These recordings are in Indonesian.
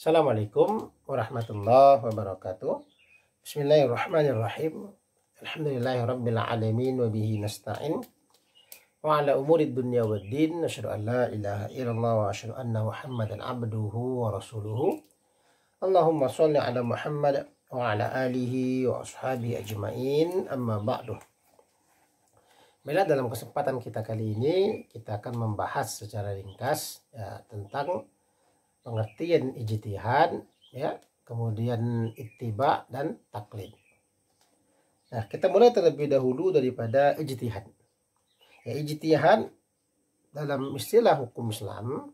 Assalamualaikum warahmatullahi wabarakatuh. Bismillahirrahmanirrahim. Alhamdulillahirabbil alamin wa bihi nasta'in. Wa ala umurid dunya waddin. Asyhadu an la ilaha illallah wa asyhadu anna Muhammadan abduhu wa rasuluhu. Allahumma shalli ala Muhammad wa ala alihi wa ashabihi ajmain. Amma ba'du. Bila dalam kesempatan kita kali ini kita akan membahas secara ringkas tentang pengertian ijtihad, kemudian ittiba dan taklid. Nah, kita mulai terlebih dahulu daripada ijtihad. Ijtihad dalam istilah hukum Islam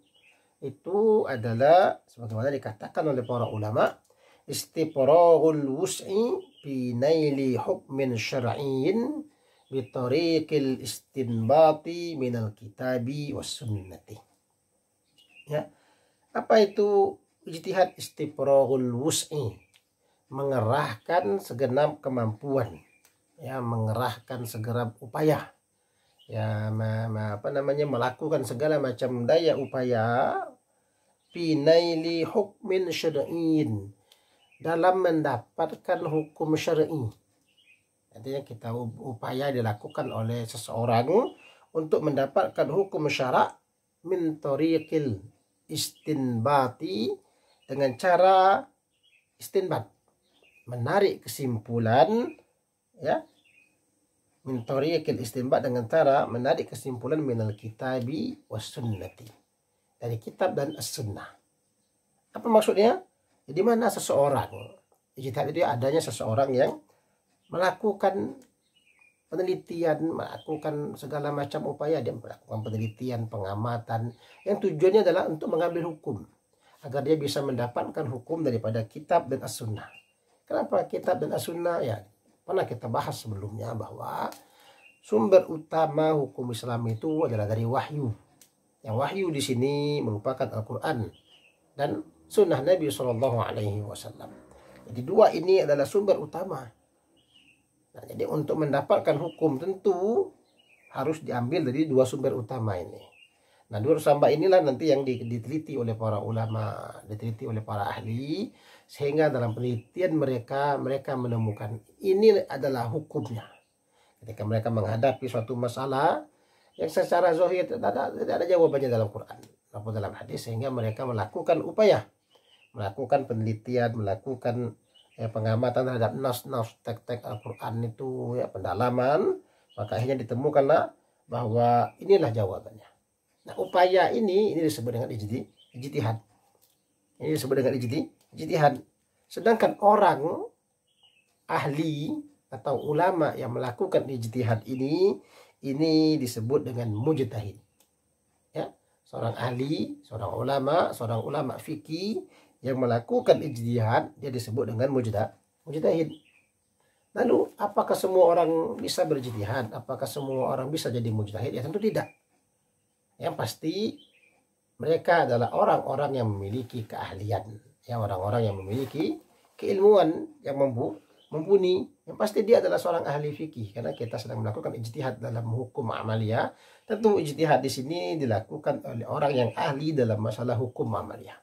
itu adalah sebagaimana dikatakan oleh para ulama, istifraghul wus'i fi naili hukmin syar'iyyin bi tariqil istinbati minal kitabi was sunnati. Apa itu ijtihad? Istifraghul wus'i, mengerahkan segenap kemampuan, mengerahkan segenap upaya, melakukan segala macam daya upaya fi naili hukmin syar'iyyin, dalam mendapatkan hukum syar'i. Artinya kita upaya dilakukan oleh seseorang untuk mendapatkan hukum syara' min tariqil istinbati, dengan cara istinbat, menarik kesimpulan, min tariqil istinbat, dengan cara menarik kesimpulan minal kitabi was sunnati, dari kitab dan as-sunnah. Apa maksudnya? Jadi mana seseorang, ijtihad itu adanya seseorang yang melakukan penelitian, melakukan segala macam upaya, dia melakukan penelitian, pengamatan, yang tujuannya adalah untuk mengambil hukum, agar dia bisa mendapatkan hukum daripada kitab dan as-sunnah. Kenapa kitab dan as-sunnah? Pernah kita bahas sebelumnya bahwa sumber utama hukum Islam itu adalah dari wahyu. Yang wahyu di sini merupakan Al-Quran dan sunnah Nabi SAW. Jadi dua ini adalah sumber utama. Nah, jadi untuk mendapatkan hukum tentu harus diambil dari dua sumber utama ini. Nah, dua sumber inilah nanti yang diteliti oleh para ulama, diteliti oleh para ahli, sehingga dalam penelitian mereka menemukan ini adalah hukumnya. Ketika mereka menghadapi suatu masalah yang secara zahir tidak ada jawabannya dalam Quran maupun dalam hadis, sehingga mereka melakukan upaya, melakukan penelitian, melakukan pengamatan terhadap nas-nas teks-teks Al-Quran itu, pendalaman, maka akhirnya ditemukanlah bahwa inilah jawabannya. Nah, upaya ini disebut dengan ijtihad. Ini disebut dengan ijtihad. Sedangkan orang ahli atau ulama yang melakukan ijtihad ini disebut dengan mujtahid. Seorang ahli, seorang ulama fikih yang melakukan ijtihad, dia disebut dengan mujtahid. Lalu apakah semua orang bisa berijtihad? Apakah semua orang bisa jadi mujtahid? Ya tentu tidak. Yang pasti mereka adalah orang-orang yang memiliki keahlian, orang-orang yang memiliki keilmuan yang mumpuni. Yang pasti dia adalah seorang ahli fikih, karena kita sedang melakukan ijtihad dalam hukum amaliyah. Tentu ijtihad di sini dilakukan oleh orang yang ahli dalam masalah hukum amaliyah.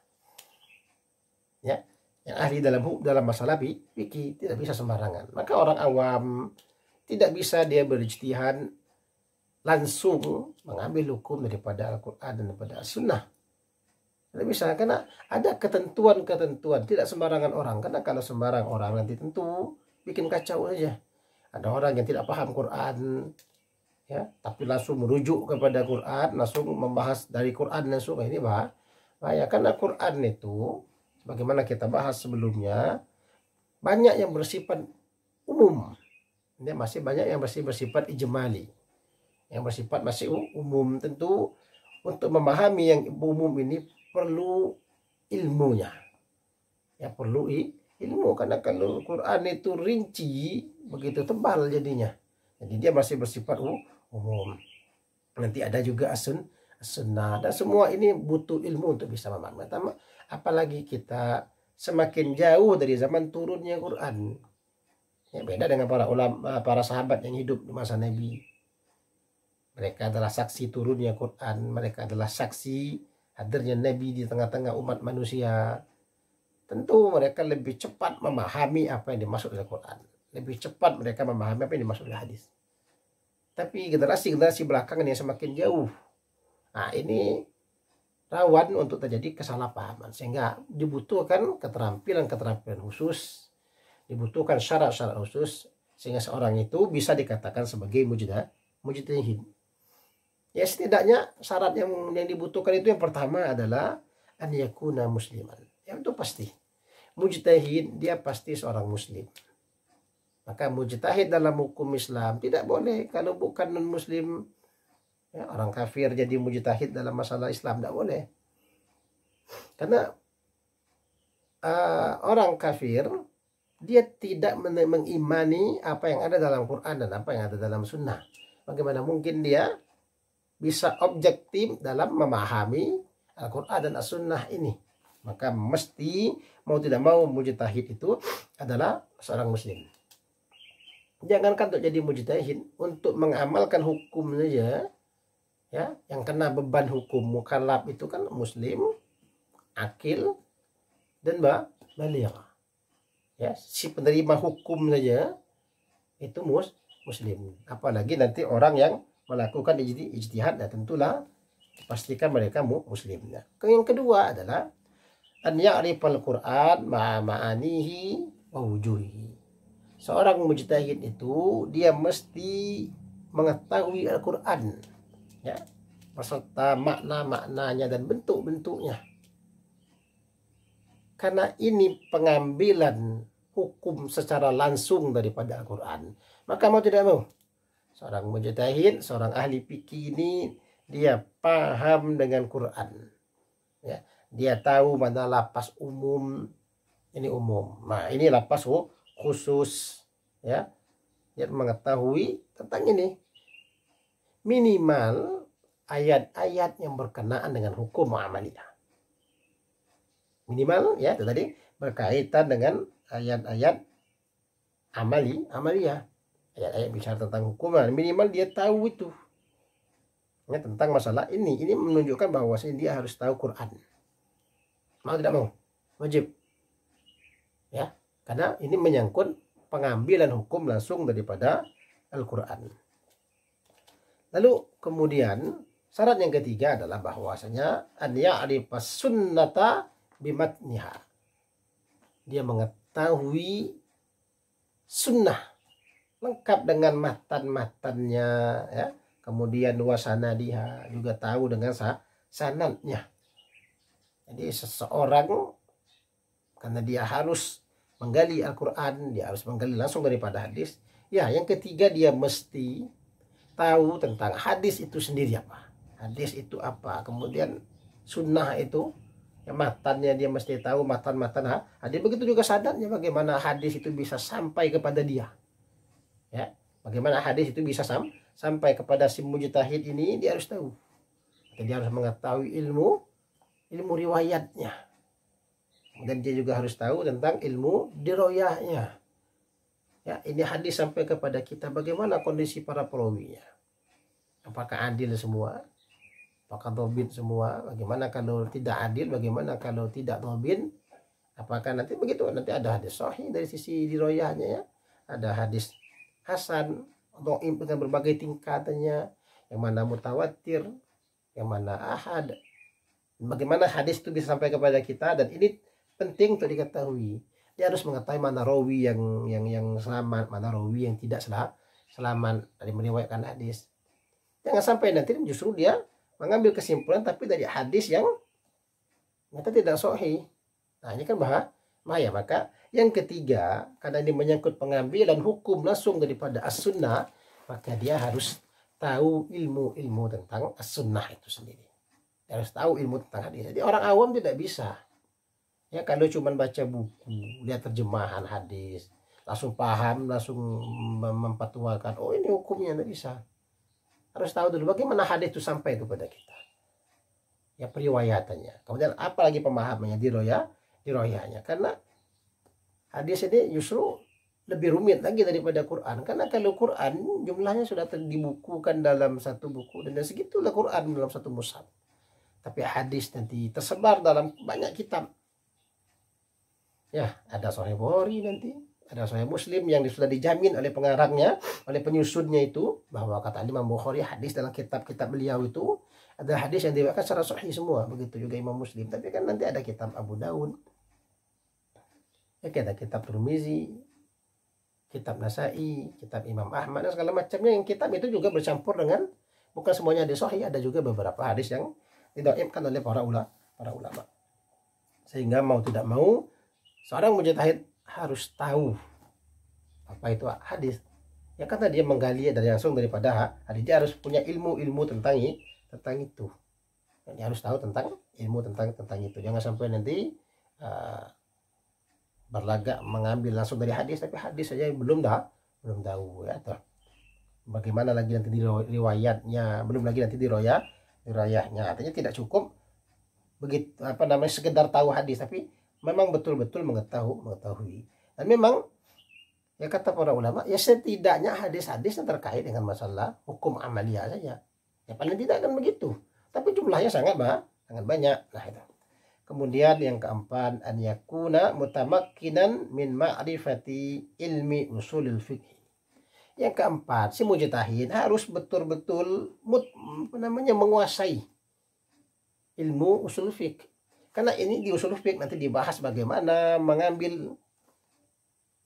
Yang ahli dalam masalah fikih, tidak bisa sembarangan. Maka orang awam tidak bisa dia berijtihad langsung mengambil hukum daripada Al-Quran dan daripada As-Sunnah. Tidak bisa, karena ada ketentuan-ketentuan, tidak sembarangan orang. Karena kalau sembarang orang nanti tentu bikin kacau saja. Ada orang yang tidak paham Quran, tapi langsung merujuk kepada Quran, langsung membahas dari Quran langsung. Ini bahaya, karena Quran itu, bagaimana kita bahas sebelumnya, banyak yang bersifat umum. Ini masih banyak yang bersifat ijmali, yang bersifat masih umum. Tentu untuk memahami yang umum ini perlu ilmunya, perlu ilmu, karena kalau Quran itu rinci, begitu tebal jadinya. Jadi dia masih bersifat umum. Nanti ada juga as-sunnah, dan semua ini butuh ilmu untuk bisa memahami. Apalagi kita semakin jauh dari zaman turunnya Quran. Beda dengan para ulama, para sahabat yang hidup di masa Nabi. Mereka adalah saksi turunnya Quran, mereka adalah saksi hadirnya Nabi di tengah-tengah umat manusia. tentu mereka lebih cepat memahami apa yang dimaksud oleh Quran. Lebih cepat mereka memahami apa yang dimaksud oleh hadis. Tapi generasi-generasi belakangan yang semakin jauh, nah ini rawan untuk terjadi kesalahpahaman. Sehingga dibutuhkan keterampilan-keterampilan khusus, dibutuhkan syarat-syarat khusus, sehingga seorang itu bisa dikatakan sebagai mujtahid. Ya setidaknya syarat yang dibutuhkan itu yang pertama adalah an yakuna musliman. Ya itu pasti. Mujtahid dia pasti seorang muslim. Maka mujtahid dalam hukum Islam tidak boleh kalau bukan non muslim. Ya, orang kafir jadi mujtahid dalam masalah Islam tidak boleh. Karena orang kafir dia tidak mengimani apa yang ada dalam Quran dan apa yang ada dalam Sunnah. Bagaimana mungkin dia bisa objektif dalam memahami Al-Quran dan As-Sunnah ini? Maka mesti mau tidak mau mujtahid itu adalah seorang muslim. Jangankan untuk jadi mujtahid, untuk mengamalkan hukum saja, ya, yang kena beban hukum mukallaf itu kan muslim, akil, dan baligh. Ya, si penerima hukum saja itu muslim. Apalagi nanti orang yang melakukan ijtihad, dan tentulah pastikan mereka muslim. Yang kedua adalah an ya'rifal Qur'an ma'anihi wa wujuhihi. Seorang mujtahid itu dia mesti mengetahui Al-Quran, ya, beserta makna-maknanya dan bentuk-bentuknya. Karena ini pengambilan hukum secara langsung daripada Al-Quran. Maka mau tidak mau, seorang mujtahid, seorang ahli fikih ini dia paham dengan Quran. Ya, dia tahu mana lapas umum, ini umum. Nah, ini lapas khusus, ya. Dia mengetahui tentang ini. Minimal ayat-ayat yang berkenaan dengan hukum muamaliyah. Minimal, ya, itu tadi berkaitan dengan ayat-ayat amaliyah. Ayat-ayat bicara tentang hukum, minimal dia tahu itu. Ya, tentang masalah ini. Ini menunjukkan bahwa dia harus tahu Quran. Mau tidak mau, wajib. Ya, karena ini menyangkut pengambilan hukum langsung daripada Al-Quran. Lalu kemudian syarat yang ketiga adalah bahwasanya an ya'rifas sunnata bimatniha. Dia mengetahui sunnah lengkap dengan matan-matannya, ya. Kemudian wasanadiha, juga tahu dengan sanadnya. Jadi seseorang karena dia harus menggali Al-Quran, dia harus menggali langsung daripada hadis. Ya, yang ketiga dia mesti tahu tentang hadis itu sendiri apa. Hadis itu apa. Kemudian sunnah itu, ya, matannya dia mesti tahu matan-matan hadis. Begitu juga sanadnya, bagaimana hadis itu bisa sampai kepada dia. Ya, bagaimana hadis itu bisa sampai kepada si mujtahid ini, dia harus tahu. Dia harus mengetahui ilmu riwayatnya. Dan dia juga harus tahu tentang ilmu diroyahnya. Ya, ini hadis sampai kepada kita, bagaimana kondisi para perawinya. Apakah adil semua? Apakah dhabit semua? Bagaimana kalau tidak adil? Bagaimana kalau tidak dhabit? Apakah nanti begitu? Nanti ada hadis sahih dari sisi diroyahnya, ya. Ada hadis hasan, dhaif dengan berbagai tingkatannya. Yang mana mutawatir, yang mana ahad. Bagaimana hadis itu bisa sampai kepada kita, dan ini penting untuk diketahui. Dia harus mengetahui mana rawi yang selamat, mana rawi yang tidak selamat dari meriwayatkan hadis. Jangan sampai nanti justru dia mengambil kesimpulan tapi dari hadis yang ternyata tidak sahih. Nah, ini kan bahaya. Maka yang ketiga, karena ini menyangkut pengambilan hukum langsung daripada as-sunnah, maka dia harus tahu ilmu tentang as-sunnah itu sendiri. Dia harus tahu ilmu tentang hadis. Jadi orang awam tidak bisa. Ya, kalau cuma baca buku, lihat terjemahan hadis, langsung paham, langsung memfatwakan, oh ini hukumnya, tidak bisa. Harus tahu dulu bagaimana hadis itu sampai kepada kita. Ya, periwayatannya. Kemudian apalagi pemahamannya, diroyahnya. Karena hadis ini justru lebih rumit lagi daripada Quran. Karena kalau Quran jumlahnya sudah dibukukan dalam satu buku, dan segitulah Quran dalam satu mushaf. Tapi hadis nanti tersebar dalam banyak kitab. Ya, ada Sahih Bukhari nanti, ada Sahih Muslim yang sudah dijamin oleh pengarangnya, oleh penyusunnya itu, bahwa kata Imam Bukhari hadis dalam kitab-kitab beliau itu ada hadis yang diriwayatkan secara sahih semua, begitu juga Imam Muslim. Tapi kan nanti ada kitab Abu Daud, ya ada kitab Tirmizi, kitab Nasai, kitab Imam Ahmad dan segala macamnya, yang kitab itu juga bercampur dengan, bukan semuanya hadis sahih, ada juga beberapa hadis yang didhaifkan oleh para ulama. Sehingga mau tidak mau seorang mujtahid harus tahu apa itu hadis. Ya karena dia menggali dari langsung daripada hadis, dia harus punya ilmu tentang itu. Dia harus tahu tentang ilmu tentang itu. Jangan sampai nanti berlagak mengambil langsung dari hadis, tapi hadis saja belum tahu ya. Atau bagaimana lagi nanti di riwayatnya, belum lagi nanti di riwayatnya. Artinya tidak cukup begitu sekedar tahu hadis, tapi memang betul-betul mengetahui. Dan memang ya kata para ulama, ya setidaknya hadis-hadis yang terkait dengan masalah hukum amalia saja. Ya paling tidak akan begitu. Tapi jumlahnya sangat banyak. Nah itu. Kemudian yang keempat, an yakuna mutamakkinan min ma'rifati ilmi usulil fiqh. Yang keempat, si mujtahid harus betul-betul menguasai ilmu usul fiqh. Karena ini di usul fiqh nanti dibahas bagaimana mengambil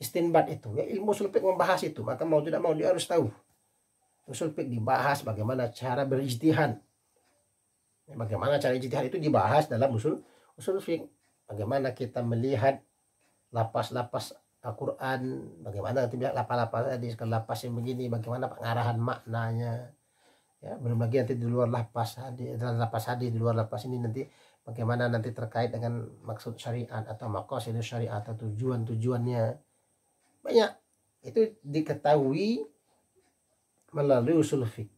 istinbat itu. Ya, ilmu usul fiqh membahas itu, maka mau tidak mau dia harus tahu. Usul fiqh dibahas bagaimana cara berijtihad. Ya, bagaimana cara ijtihad itu dibahas dalam usul fiqh. Bagaimana kita melihat lapas-lapas Al-Quran, bagaimana nanti bilang lapas-lapas hadis, lapas yang begini, bagaimana pengarahan maknanya. Ya, belum lagi nanti di luar lapas hadis, di luar lapas ini nanti bagaimana nanti terkait dengan maksud syariat atau maqasid syariat atau tujuannya. Banyak itu diketahui melalui usul fiqh.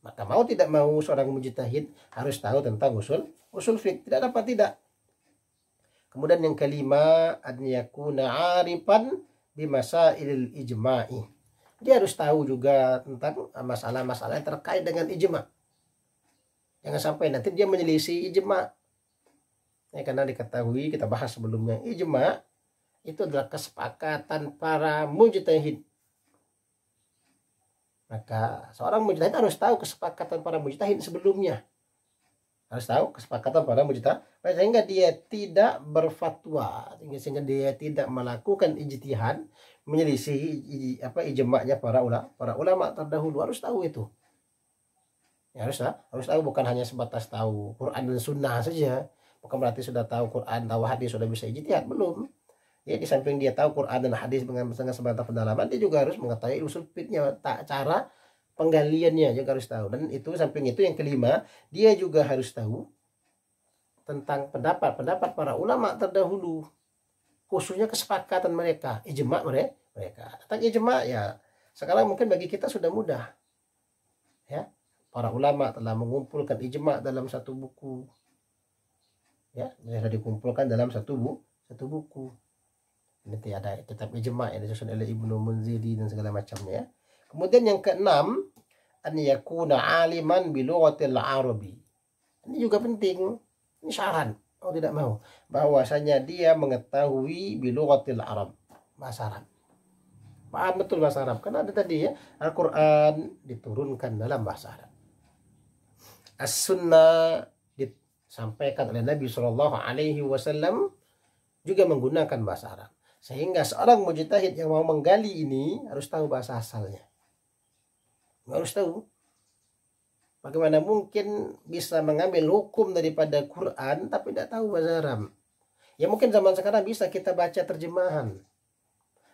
Maka mau tidak mau seorang mujtahid harus tahu tentang usul fiqh, tidak dapat tidak. Kemudian yang kelima, an yakuna arifan bi masailil ijma'i. Dia harus tahu juga tentang masalah-masalah yang terkait dengan ijma'. Jangan sampai nanti dia menyelisih ijma'. Ya, karena diketahui, kita bahas sebelumnya, ijma' itu adalah kesepakatan para mujtahid. Maka seorang mujtahid harus tahu kesepakatan para mujtahid sebelumnya. Harus tahu kesepakatan para mujtahid sehingga dia tidak berfatwa, sehingga dia tidak melakukan ijtihad menyelisih ijma'nya para ulama terdahulu. Harus tahu itu. Ya, harus tahu, bukan hanya sebatas tahu Quran dan Sunnah saja. Bukan berarti sudah tahu Quran, tahu hadis sudah bisa ijtihad, belum. Ya, di samping dia tahu Quran dan hadis dengan sebatas pendalaman, dia juga harus mengetahui usul fiqhnya, cara penggaliannya juga harus tahu. Dan itu samping itu yang kelima, dia juga harus tahu tentang pendapat para ulama terdahulu, khususnya kesepakatan mereka, ijma' mereka. Tentang ijma' ya sekarang mungkin bagi kita sudah mudah. Ya, para ulama telah mengumpulkan ijma' dalam satu buku. Ya, sudah dikumpulkan dalam satu buku. Nanti ada kitab ijma' yang disusun oleh Ibnu Munziri dan segala macamnya. Ya. Kemudian yang keenam, an yakuna aliman bi lughatil arabi. Ini juga penting. Ini syarat, mau tidak mau, bahwasanya dia mengetahui bi lughatil arab, bahasa Arab. Paham betul bahasa Arab. Karena ada tadi ya, Al-Qur'an diturunkan dalam bahasa Arab. As-Sunnah disampaikan oleh Nabi Shallallahu alaihi wasallam juga menggunakan bahasa Arab. Sehingga seorang mujtahid yang mau menggali ini harus tahu bahasa asalnya. Harus tahu. Bagaimana mungkin bisa mengambil hukum daripada Quran tapi tidak tahu bahasa Arab? Ya mungkin zaman sekarang bisa kita baca terjemahan.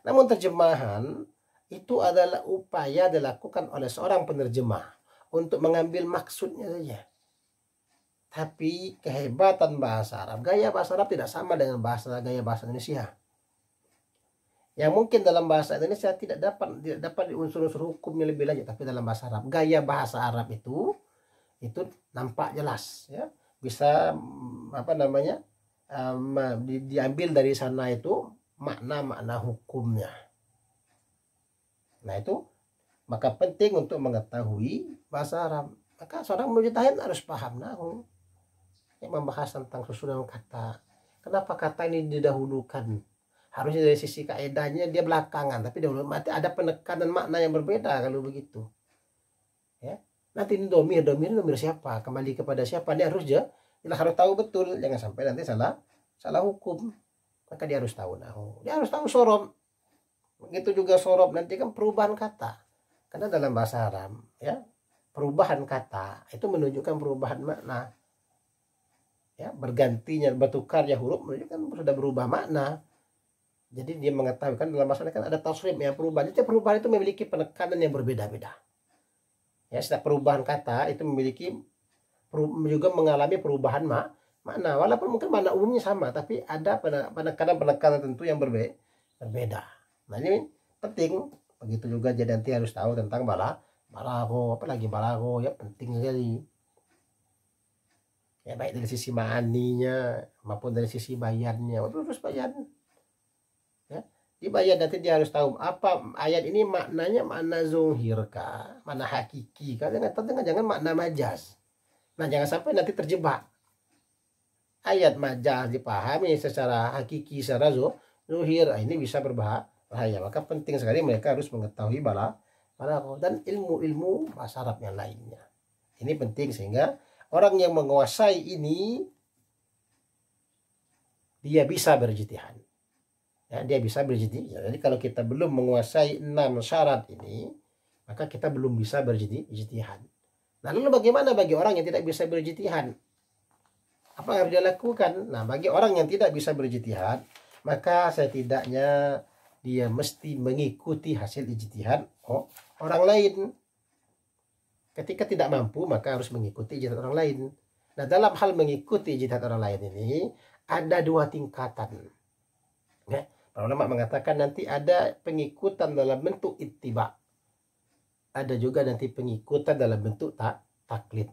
Namun terjemahan itu adalah upaya dilakukan oleh seorang penerjemah untuk mengambil maksudnya saja. Tapi kehebatan bahasa Arab, gaya bahasa Arab tidak sama dengan gaya bahasa Indonesia. Yang mungkin dalam bahasa Indonesia tidak dapat unsur-unsur hukumnya lebih lanjut, tapi dalam bahasa Arab, gaya bahasa Arab itu nampak jelas, ya, bisa diambil dari sana itu makna hukumnya. Nah itu maka penting untuk mengetahui bahasa Arab. Maka seorang mujtahid harus paham nahu yang membahas tentang susunan kata. Kenapa kata ini didahulukan? Harusnya dari sisi kaedahnya dia belakangan, tapi dahulu mati ada penekanan makna yang berbeda kalau begitu. Ya. Nanti ini domir siapa? Kembali kepada siapa? Dia harus tahu betul, jangan sampai nanti salah hukum. Maka dia harus tahu nahu. Dia harus tahu sorob. Begitu juga sorob nanti kan perubahan kata. Karena dalam bahasa Arab, ya, perubahan kata itu menunjukkan perubahan makna. Ya, bergantinya, bertukarnya huruf menunjukkan sudah berubah makna. Jadi dia mengetahui kan dalam bahasa Arab kan ada tasrif yang perubahan. Jadi perubahan itu memiliki penekanan yang berbeda-beda. Ya, setiap perubahan kata itu memiliki juga mengalami perubahan makna. Walaupun mungkin makna umumnya sama, tapi ada penekanan tentu yang berbeda. Nah ini penting. Begitu juga jadi nanti harus tahu tentang balago, apalagi balago ya penting sekali. Ya baik dari sisi ma'aninya maupun dari sisi bayarnya. Terus bayar. Ya, dibayar nanti dia harus tahu apa ayat ini maknanya makna zuhir kah, makna hakiki kah, jangan makna majaz. Nah jangan sampai nanti terjebak. Ayat majaz dipahami secara hakiki, secara zuhir, ini bisa berbahaya. Maka penting sekali mereka harus mengetahui balaghah dan ilmu-ilmu bahasa Arab yang lainnya. Ini penting sehingga orang yang menguasai ini dia bisa berijtihad. Ya, dia bisa berijtihad. Jadi kalau kita belum menguasai 6 syarat ini, maka kita belum bisa berijtihad. Nah, lalu bagaimana bagi orang yang tidak bisa berijtihad? Apa yang harus dia lakukan? Nah, bagi orang yang tidak bisa berijtihad, maka setidaknya dia mesti mengikuti hasil ijtihad orang lain. Ketika tidak mampu, maka harus mengikuti ijtihad orang lain. Nah, dalam hal mengikuti ijtihad orang lain ini, ada 2 tingkatan. Ya, para ulama mengatakan nanti ada pengikutan dalam bentuk ittiba. Ada juga nanti pengikutan dalam bentuk taklid.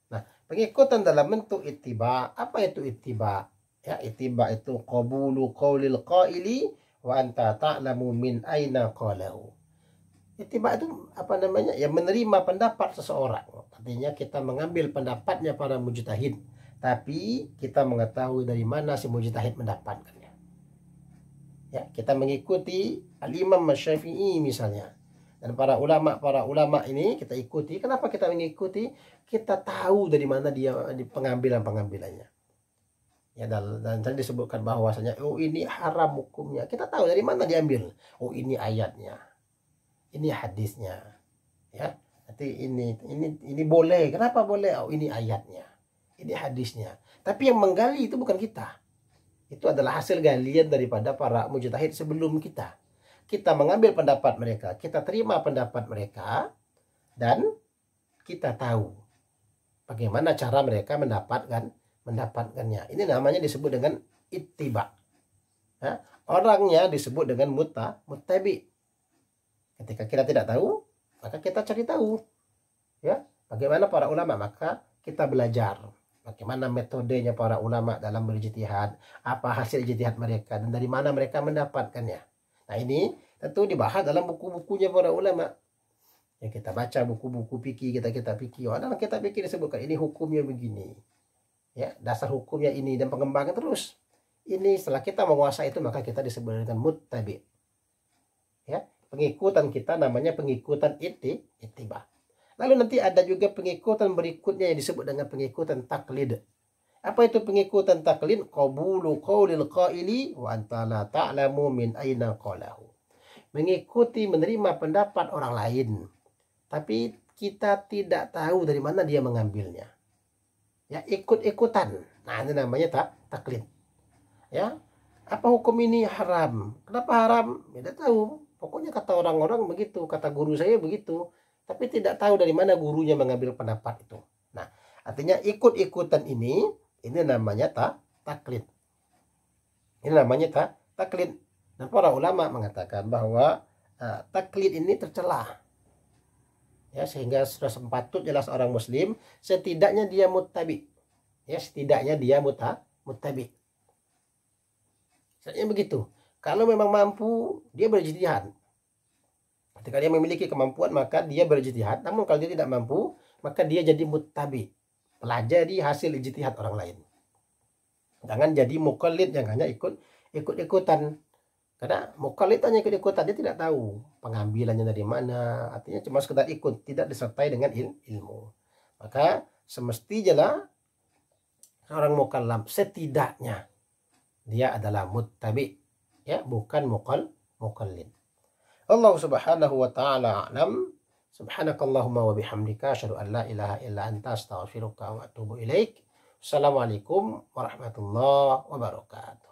Nah, pengikutan dalam bentuk ittiba, apa itu ittiba? Ya, ittiba itu qabulu qaulil qaili wa anta ta'lamu min aina qalahu. Ittiba itu apa namanya? Ya menerima pendapat seseorang. Artinya kita mengambil pendapatnya para mujtahid, tapi kita mengetahui dari mana si mujtahid mendapatkannya. Ya, kita mengikuti Al-Imam Syafi'i misalnya. Dan para ulama ini kita ikuti. Kenapa kita mengikuti? Kita tahu dari mana dia di pengambilannya. Ya, dan tadi disebutkan bahwasanya ini haram hukumnya. Kita tahu dari mana diambil. Ini ayatnya. Ini hadisnya, ya. Nanti ini boleh. Kenapa boleh? Ini ayatnya, ini hadisnya. Tapi yang menggali itu bukan kita. Itu adalah hasil galian daripada para mujtahid sebelum kita. Kita mengambil pendapat mereka, kita terima pendapat mereka, dan kita tahu bagaimana cara mereka mendapatkannya. Ini namanya disebut dengan ittiba. Ya, orangnya disebut dengan muttabi. Ketika kita tidak tahu, maka kita cari tahu. Ya, bagaimana para ulama, maka kita belajar bagaimana metodenya para ulama dalam berijtihad, apa hasil ijtihad mereka dan dari mana mereka mendapatkannya. Nah, ini tentu dibahas dalam buku-bukunya para ulama. Yang kita baca buku-buku fikih, kita fikih. Dalam kitab fikih disebutkan ini hukumnya begini. Ya, dasar hukumnya ini dan pengembangan terus. Ini setelah kita menguasai itu maka kita disebut dengan muttabi. Ya. Pengikutan kita namanya pengikutan ittiba. Lalu nanti ada juga pengikutan berikutnya yang disebut dengan pengikutan taklid. Apa itu pengikutan taklid? Qabulu qaulil qaili wa anta la ta'lamu min aina qalahu. Mengikuti, menerima pendapat orang lain, tapi kita tidak tahu dari mana dia mengambilnya. Ya, ikut-ikutan. Nah, ini namanya taklid. Ya. Apa hukum ini haram? Kenapa haram? Tidak tahu. Pokoknya kata orang-orang begitu, kata guru saya begitu, tapi tidak tahu dari mana gurunya mengambil pendapat itu. Nah, artinya ikut-ikutan ini namanya taklid. Ini namanya taklid. Dan para ulama mengatakan bahwa taklid ini tercela. Ya, sehingga sudah sepatut jelas orang muslim setidaknya dia muttabi. Ya, setidaknya dia muttabi. Sebenarnya begitu. Kalau memang mampu, dia berijtihad. Ketika dia memiliki kemampuan, maka dia berijtihad. Namun kalau dia tidak mampu, maka dia jadi muttabi. Pelajari hasil ijtihad orang lain. Jangan jadi mukallid yang hanya ikut-ikutan. Karena mukallid hanya ikut-ikutan, dia tidak tahu pengambilannya dari mana, artinya cuma sekedar ikut, tidak disertai dengan ilmu. Maka semestinya seorang mukallaf setidaknya dia adalah muttabi, ya, bukan mukallid. Allah Subhanahu wa taala a'lam. Subhanakallahumma wa bihamdika asyhadu an la ilaha illa anta astaghfiruka wa atubu ilaik. Assalamualaikum warahmatullahi wabarakatuh.